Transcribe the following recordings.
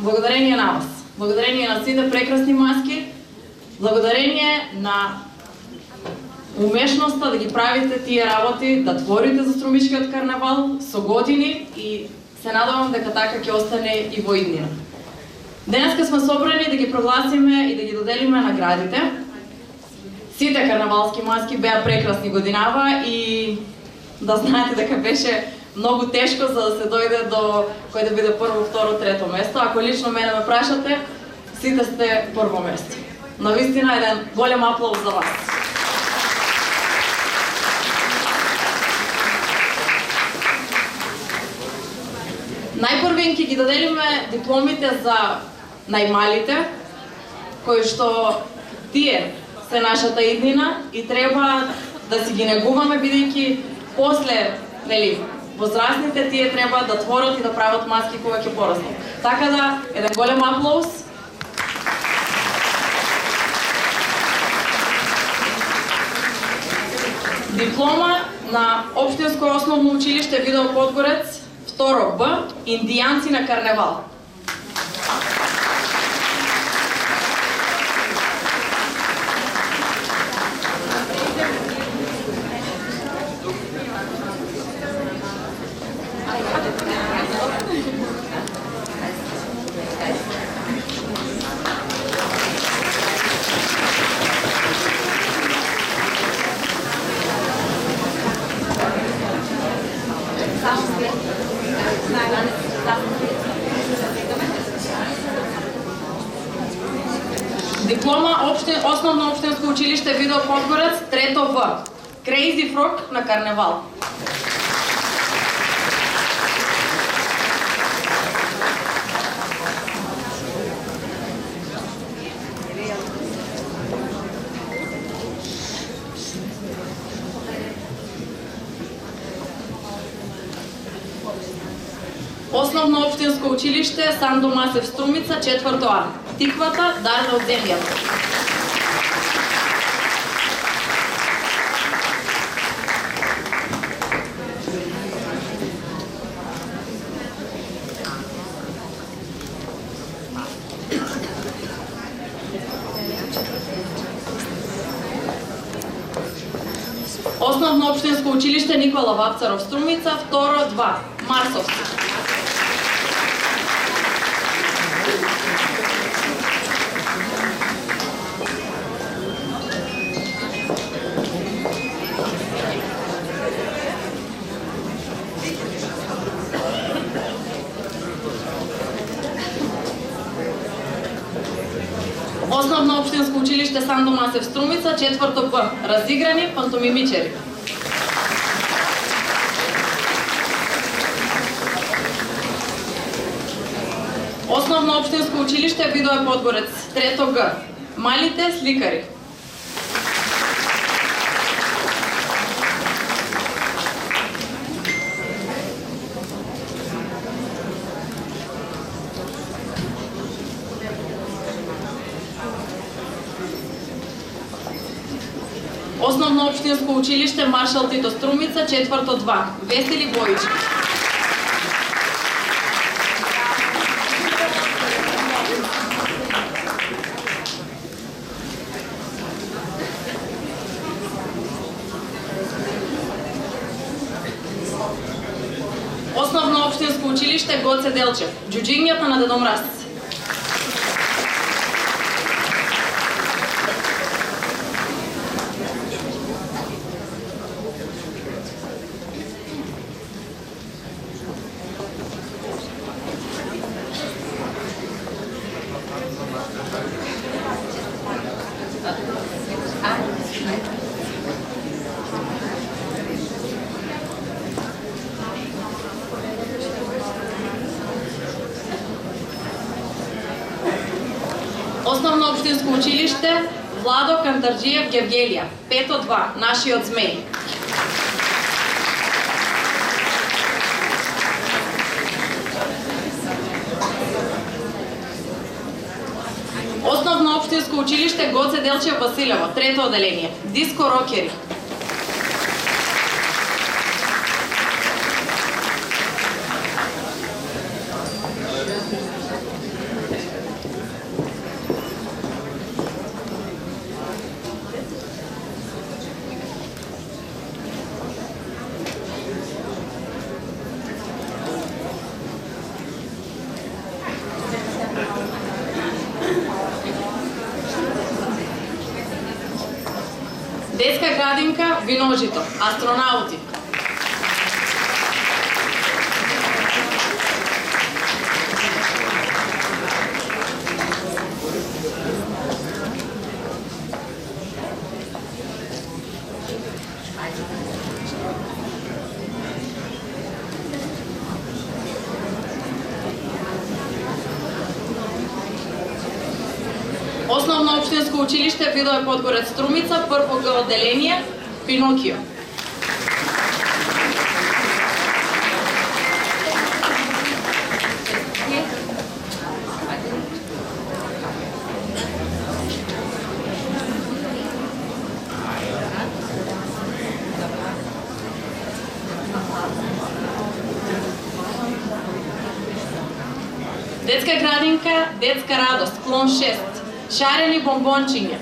благодарение на вас, благодарение на сите прекрасни маски, благодарение на умешноста да ги правите тие работи, да творите за Струмичкиот карнавал со години и се надевам дека така ќе остане и во иднина. Денеска сме собрани да ги прогласиме и да ги доделиме наградите. Сите карнавалски маски беа прекрасни годинава и да знаете дека беше многу тешко за да се дојде до кој да биде прво, второ, трето место. Ако лично мене ме прашате, сите сте прво место. Навистина еден голем аплауз за вас. Најпрвен ќе ги доделиме дипломите за најмалите, кои што тие се нашата иднина и треба да си ги негуваме, бидејќи после, возрастните тие треба да творат и да прават маски кога ќе пораснат. Така да, еден голем аплауз. Диплома на Општинско основно училиште Видо Подгорец, второ Б, индијанци на карневал. Диплома Основно општинско училиште Видо Подгорец, трето В. Crazy Frog на карневал. Основно општинско училиште Сандо Масев Струмица, четврто А. Тиквата, дар од земјата. Основно општинско училиште Никола Вапцаров Струмица, второ 2. Марсовски. Основно општинско училиште Сандо Масев Струмица, четврто Б. Разиграни пантомимичери. Основно општинско училиште Видо Подгорец, трето Г. Малите сликари. Основно општинско училиште Маршал Тито Струмица, четврто 2. Весели Боички. Основно општинско училиште Гоце Делчев, џуџињата на Дедо Мраз. Основно општинско училиште Владо Кантарџиев Гевгелија, пето 2, нашиот змеј. Основно општинско училиште Гоце Делчев Василево, трето оделение, диско рокери. Детска градинка Виножито, астронаути. Основно општинско училиште Видое Подгорец Струмица, прво Г одделение, Пинокио. Детска градинка Детска радост, клон 6. Шарени бомбончиња.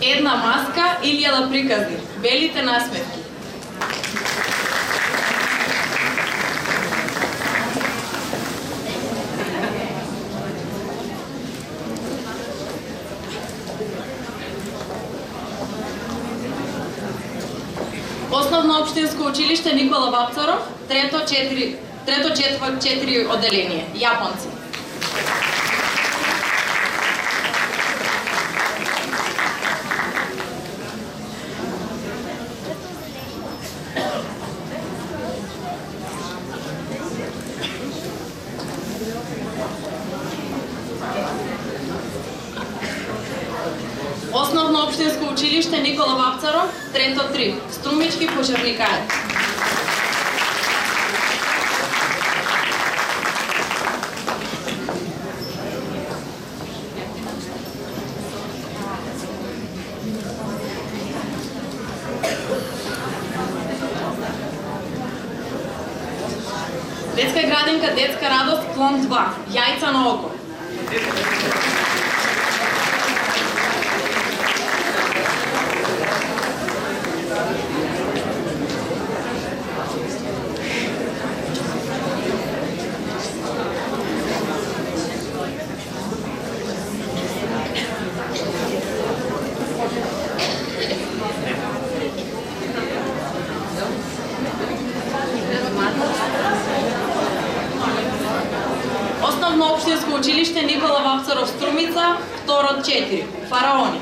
Една маска, илјада приказни. Белите насметки. Основно општинско училиште Никола Вапцаров, трето 4 одделение, Јапонци. Основно општинско училиште Никола Вапцаров, трето 3, Струмички пожарникари. Детска градинка Детска радост, клон 2, Јајца на око. Основно општинско училиште Никола Вапцаров Струмица, второ 4, Фараони.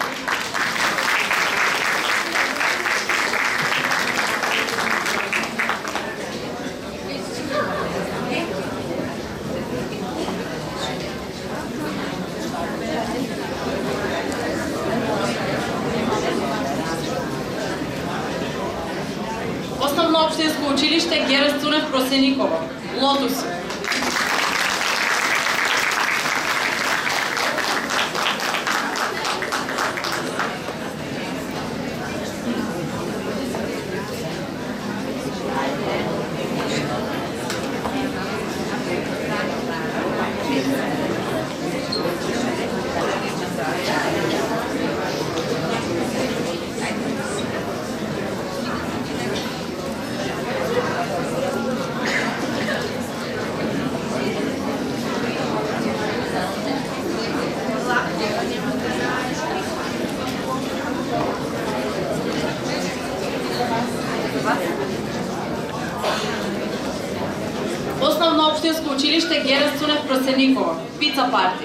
Основно општинско училиште Герас Цунев Просениково, Лотуси. Основно општинско училиште Герас Цунев Просениково, Пица парти.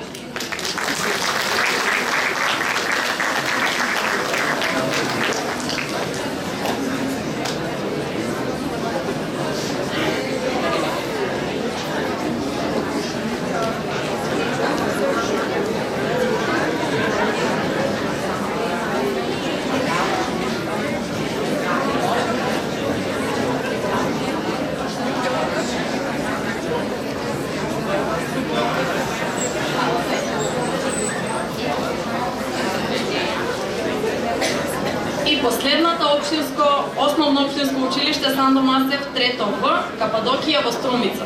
И последната основно општинско училиште Сандо Масев, трето В, Кападокија во Струмица.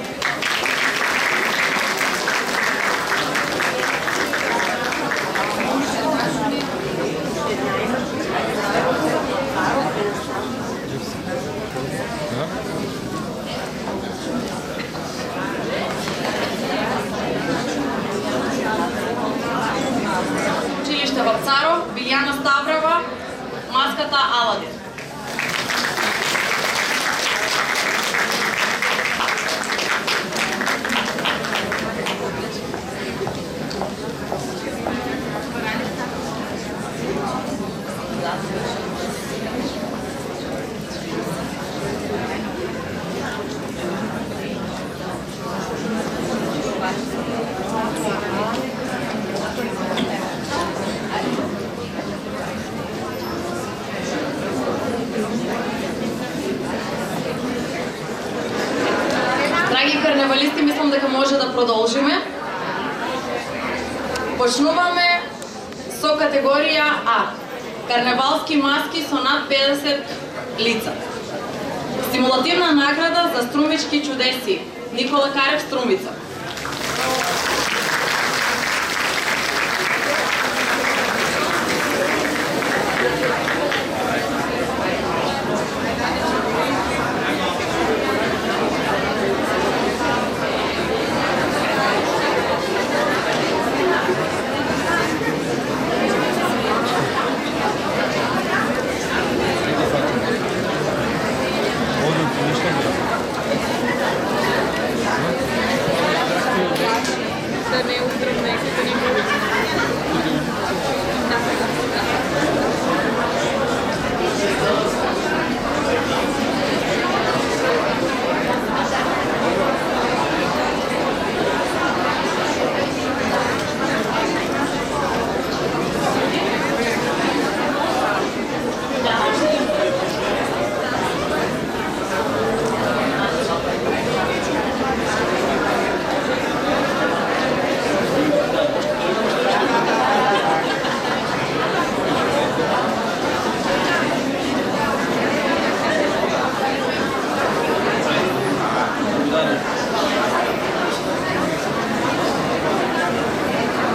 Училиште Вапцаров, Билјана Ставрева, маската Аладин. Драги карневалисти, мислам дека може да продолжиме. Почнуваме со категорија А. Карневалски маски со над 50 лица. Стимулативна награда за струмички чудеси. Никола Карев, Струмица.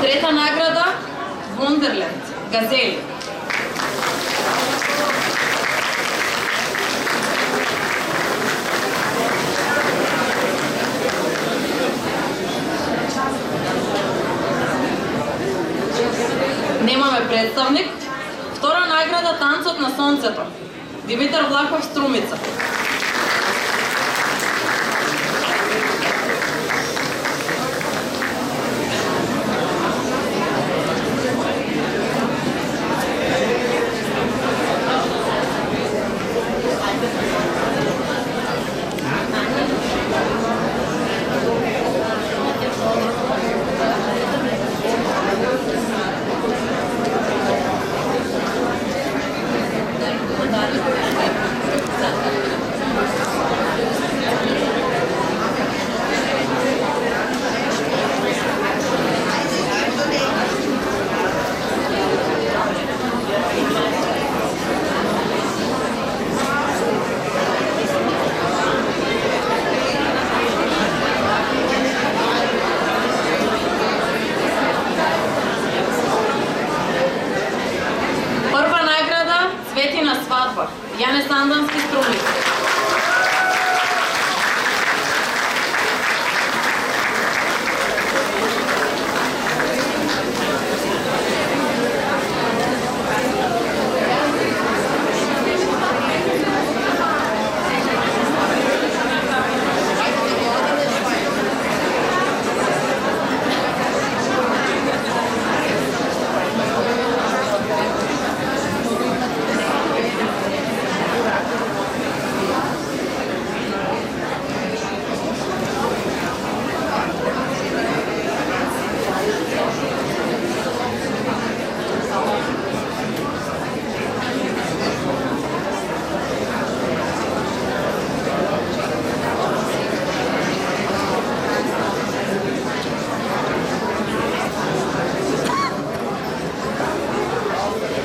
Трета награда Вондерленд, Газели. Немаме представник. Втора награда Танцот на сонцето. Димитар Влахов, Струмица. Светина свадба, Јане Сандански, Струмица.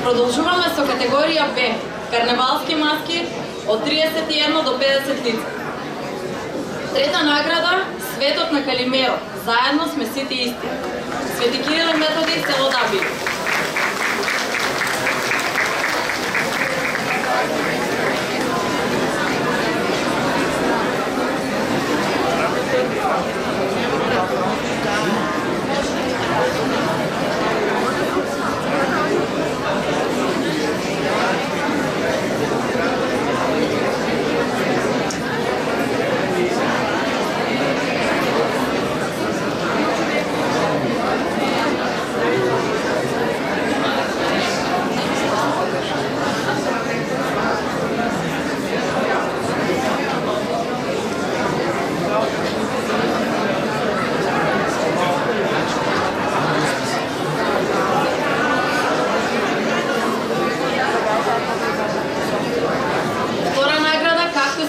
Продолжуваме со категорија Б, карневалски маски од 31 до 50 лица. Трета награда, Светот на Калимеро, заедно сме сите исти. Свети Кирил и Методи, село Дабиле.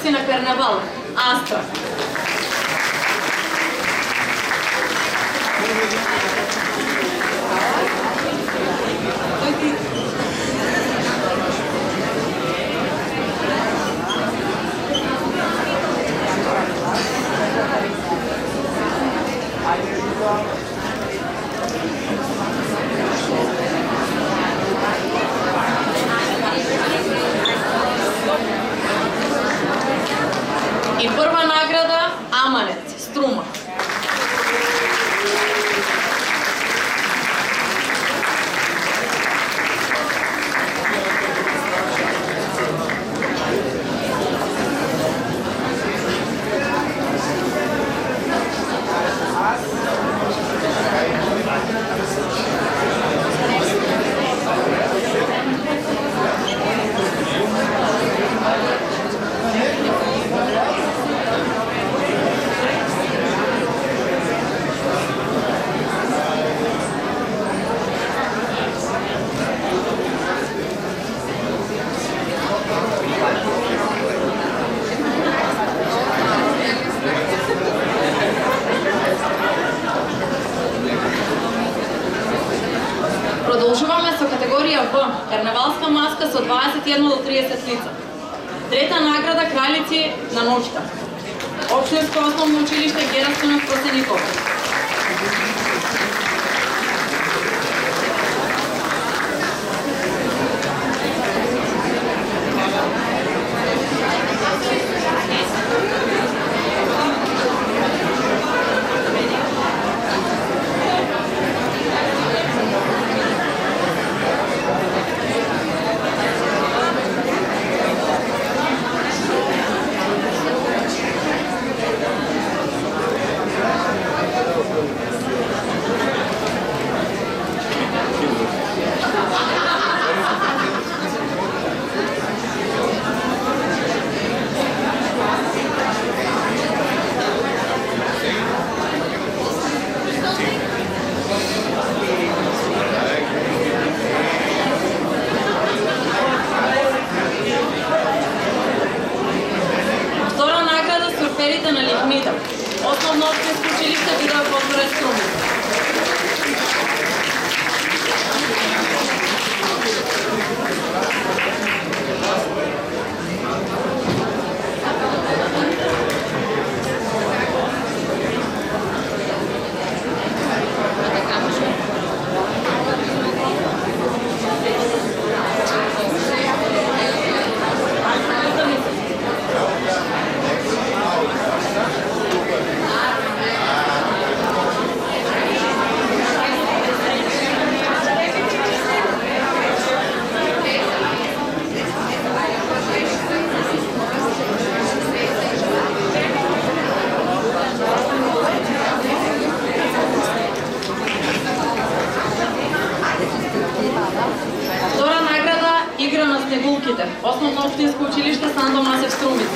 учесници на карнавал. Астра. И прва награда Аманет, Струма. Продолжуваме со категорија В, карнавалска маска со 21 до 30 лица. Трета награда Кралици на ноќта. Општинско основно училиште Герасимов Просеников. На Ливнида. Основно општинско училиште Видео Потворец Струмица. Втора награда Игра на снегулките. Основно општинско училиште Сандо Масев Струмица.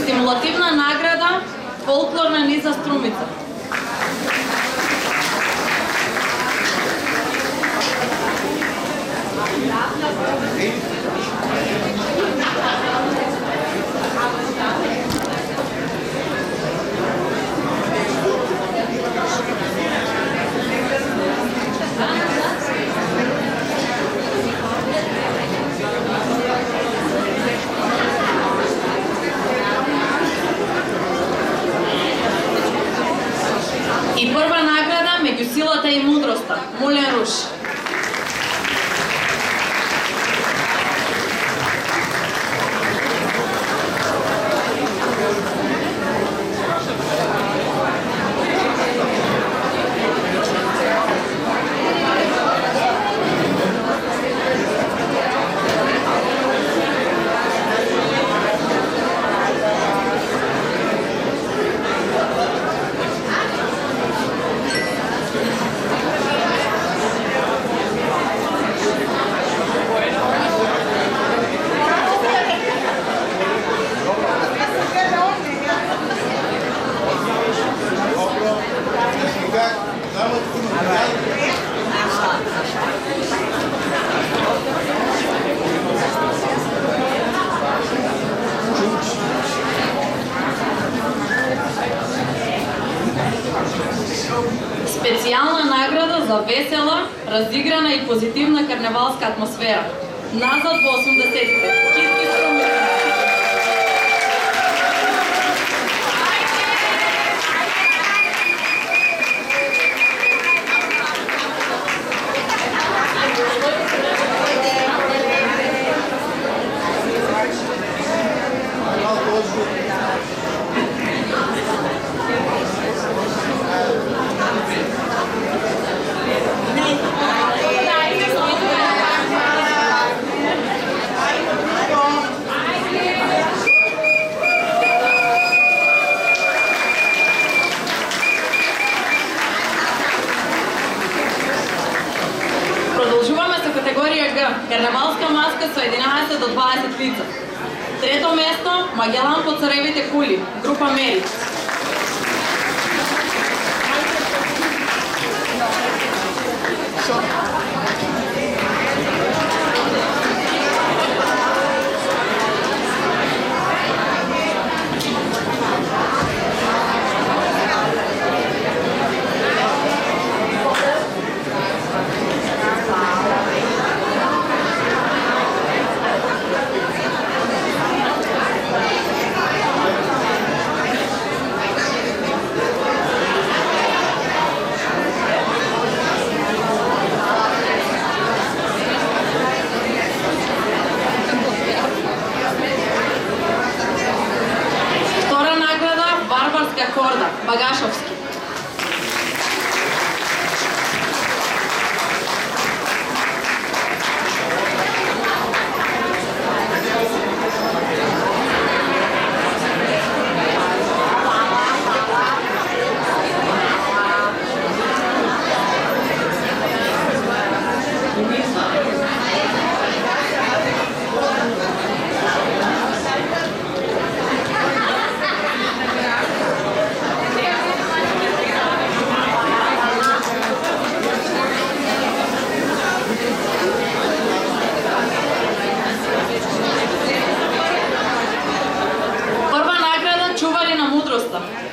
Стимулативна награда Фолклорна низа Струмица. И прва награда меѓу силата и мудроста, Мулен Руш. за весела, разиграна и позитивна карневалска атмосфера. Назад во 80-те. Китки Струмица. Продолжуваме со категорија Г, карневалска маска со 11 до 20 лица. Трето место, Магелан по царевите кули, група Мери. Корда, Багашовски.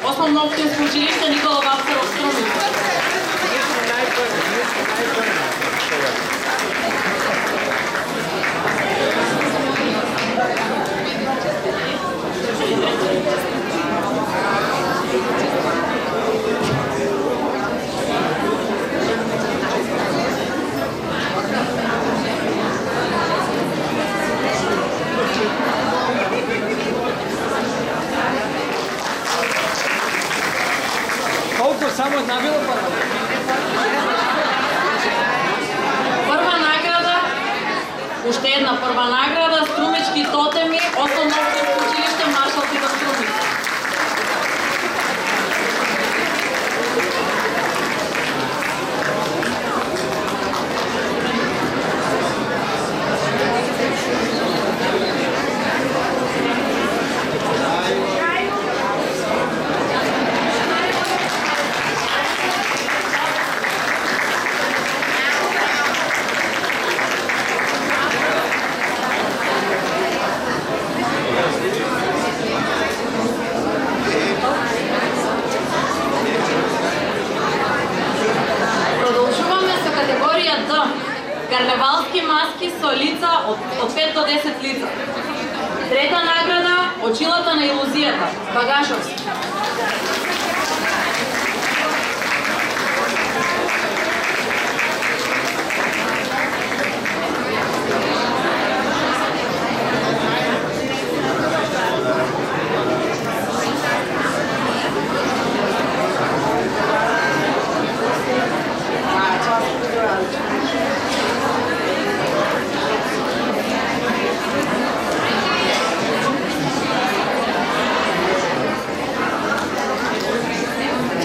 Основно општинско училиште Никола Вапцаров Струмица. Само една била пара. Прва награда, уште една прва награда, Струмички тотеми, Основно општинско училиште Маршал Тито Струмица. Карневалски маски со лица од 5 до 10 лица. Трета награда, Очилата на илузијата, Багашовски.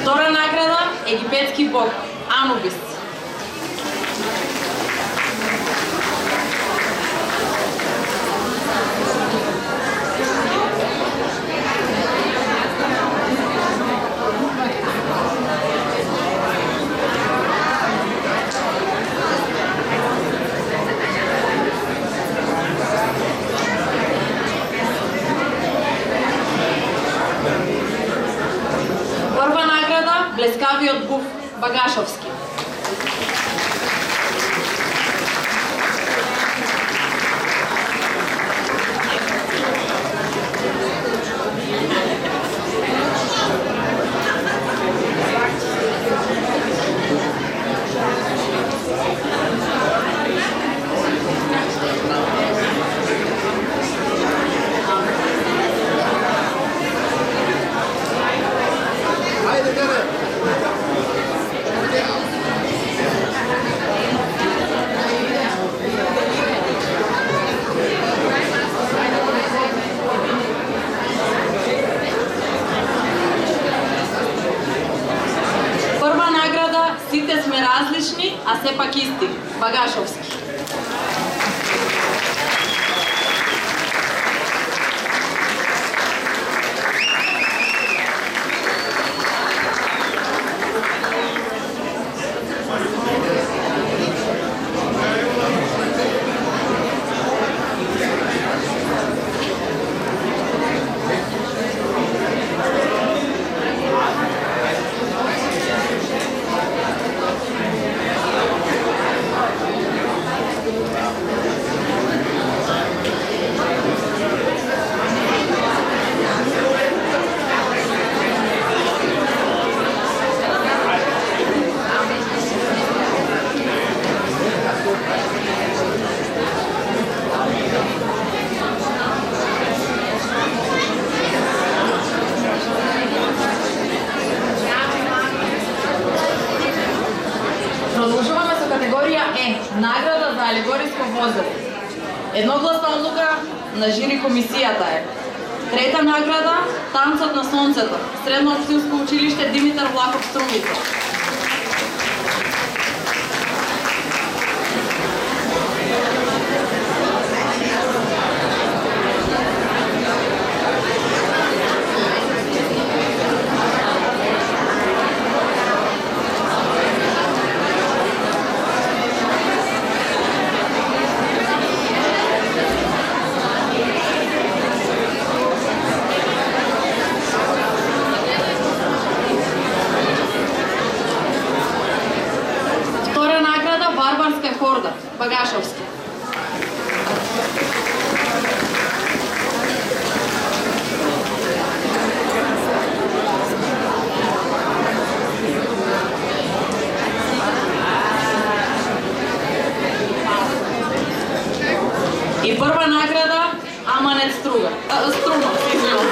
Втора награда, египетски бог, Анубис. Блескавиот буф, Багашовски. Прва награда "Сите сме различни, а сепак исти" Багашовски. Продолжуваме со категорија Е, награда за алегориско возило. Едногласна одлука на жири комисијата е. Трета награда Танцот на сонцето, Средно општинско училиште Димитар Влахов Струмица. Варварска хорда, Багашовски. И прва награда Аманет Струга. Струма, извинувам.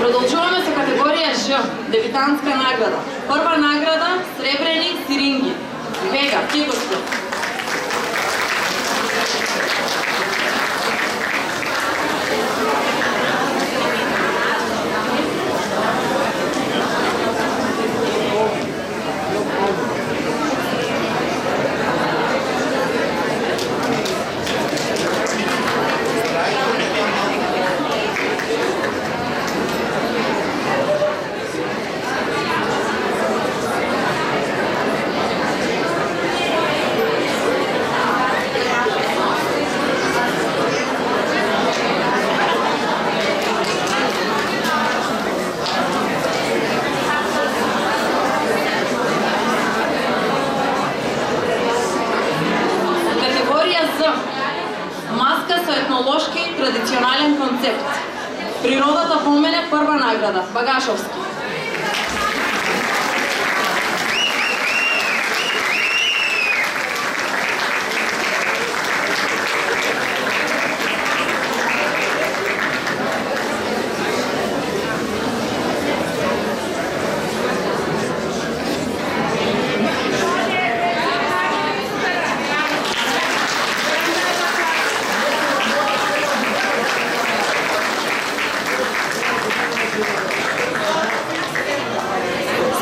Продолжуваме со категорија Ж, дебитантска награда. Прва награда сребрени сиринги. Вега, Кипрско. Маска со етнолошки традиционален концепт. Природата по мене прва награда, Багашовски.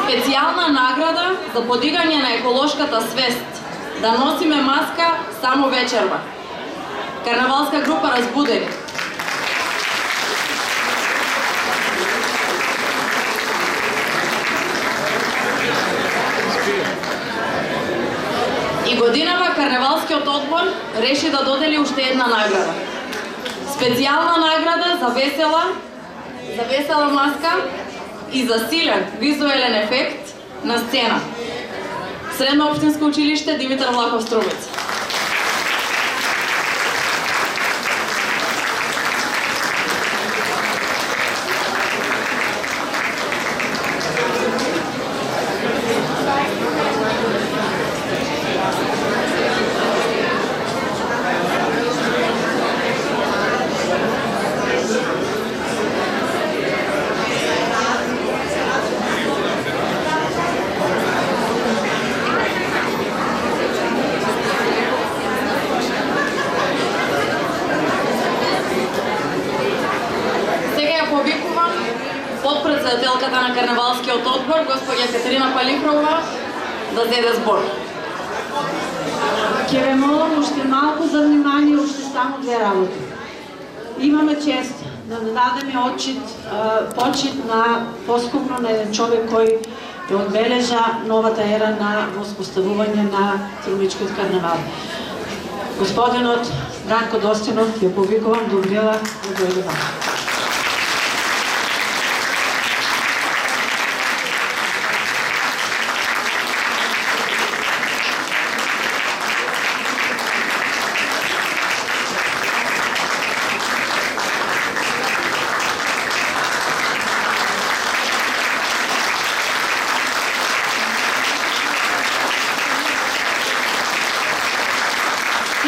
Специјална награда за подигање на еколошката свест, да носиме маска само вечерва. Карнавалска група Разбудени. карневалскиот одбор реши да додели уште една награда. Специјална награда за весела маска и за силен визуелен ефект на сцена. Средно општинско училиште Димитар Влахов Струмица. Подпредседателката на карневалскиот одбор, госпоѓа Катерина Палихрова, да зеде збор. Ќе ве молам уште малку за внимание, уште само две работи. Имаме чест да дадеме почит на поскупно на еден човек кој ја одбележа новата ера на воспоставување на Струмичкиот карневал. Господинот Бранко Достинов, ја повикувам добрила да дојде вам.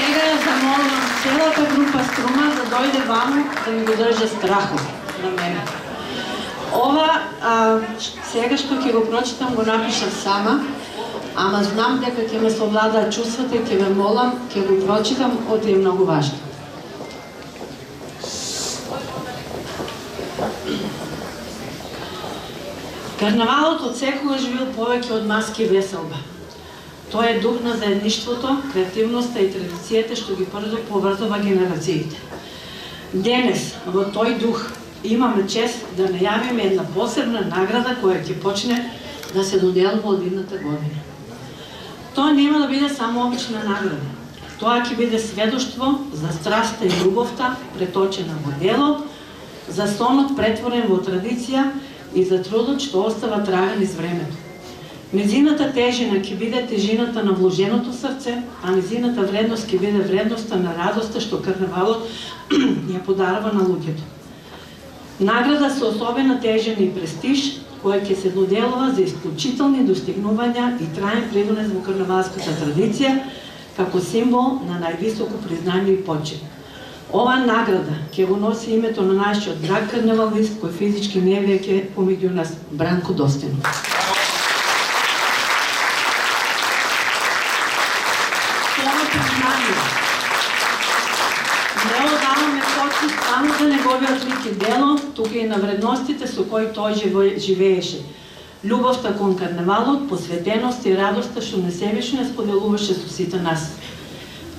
Сега ја замолвам целата група Струма да дојде ваму да ми го држи страхот на мене. Ова сега што ќе го прочитам го напишав сама, ама знам дека ќе ме совладаат чувствата и ќе ве молам, ќе го прочитам, оти е многу важно. Карнавалот од секогаш бил повеќе од маски и веселба. Тоа е дух на заедништвото, креативноста и традицијата што ги поврзува генерациите. Денес, во тој дух, имаме чест да најавиме една посебна награда која ќе почне да се доделува од идната година. Тоа нема да биде само обична награда. Тоа ќе биде сведоштво за страста и љубовта преточена во дело, за сонот претворен во традиција и за трудот што остава трага низ времето. Незината тежина ќе биде тежината на вложеното срце, а незината вредност ќе биде вредноста на радоста што карнавалот ја подарува на луѓето. Награда со особена тежина и престиж, која ќе се доделува за исклучителни достигнувања и траен придонес во карнавалската традиција, како символ на највисоко признание и почит. Ова награда ќе го носи името на нашиот драг карнавалист, кој физички не е веќе помеѓу нас, Бранко Достинов. Не одаваме почит само за неговиот лик и дело, тука и на вредностите со кои тој живееше. Љубовта кон карнавалот, посветеност и радоста што несебично ја споделуваше со сите нас.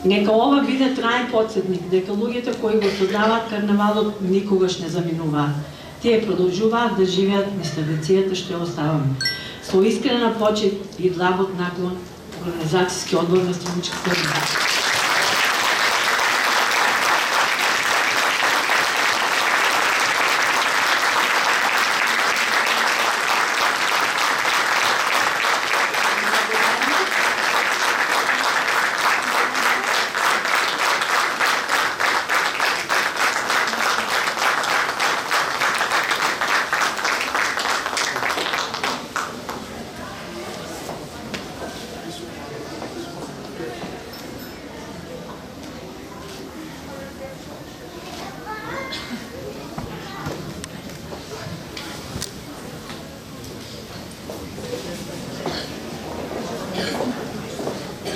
Нека ова биде траен потсетник дека луѓето кои го создаваат карнавалот никогаш не заминуваат. Тие продолжуваат да живеат низ традицијата што ја оставаме. Со искрена почит и длабок наклон Организацијски одбор на Струмички карнавал.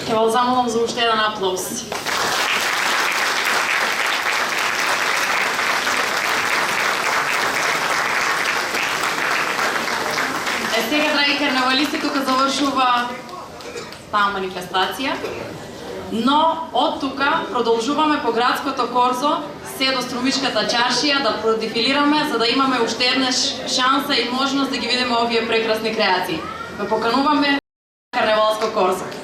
Ќе ве замолам за уште еден аплауз. Сега, драги карнавалисти, тука завршува таа манифестација, но од тука продолжуваме по градското корзо се до Струмичката чаршија да продефилираме, за да имаме уште еднаш шанса и можност да ги видиме овие прекрасни креации. Ве покануваме карнавалско корзо.